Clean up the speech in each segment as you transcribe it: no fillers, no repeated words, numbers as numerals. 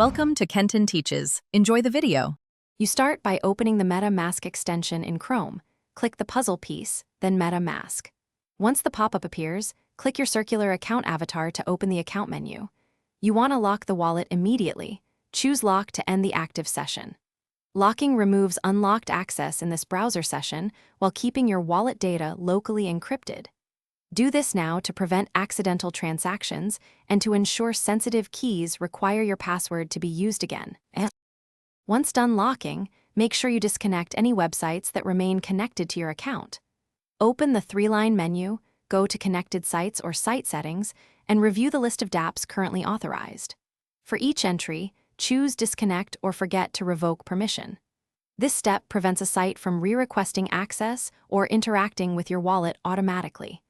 Welcome to Kenton Teaches. Enjoy the video. You start by opening the Metamask extension in Chrome. Click the puzzle piece, then Metamask. Once the pop-up appears, click your circular account avatar to open the account menu. You want to lock the wallet immediately. Choose Lock to end the active session. Locking removes unlocked access in this browser session while keeping your wallet data locally encrypted. Do this now to prevent accidental transactions and to ensure sensitive keys require your password to be used again. Once done locking, make sure you disconnect any websites that remain connected to your account. Open the three-line menu, go to Connected Sites or Site Settings, and review the list of dApps currently authorized. For each entry, choose Disconnect or Forget to revoke permission. This step prevents a site from re-requesting access or interacting with your wallet automatically.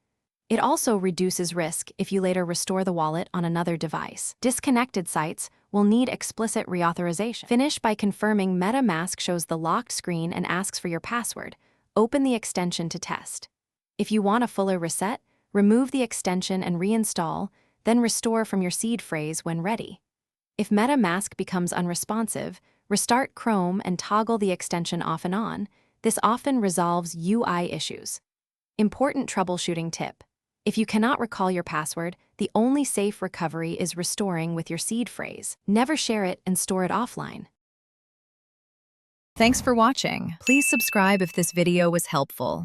It also reduces risk if you later restore the wallet on another device. Disconnected sites will need explicit reauthorization. Finish by confirming Metamask shows the locked screen and asks for your password. Open the extension to test. If you want a fuller reset, remove the extension and reinstall, then restore from your seed phrase when ready. If Metamask becomes unresponsive, restart Chrome and toggle the extension off and on. This often resolves UI issues. Important troubleshooting tip. If you cannot recall your password, the only safe recovery is restoring with your seed phrase. Never share it and store it offline. Thanks for watching. Please subscribe if this video was helpful.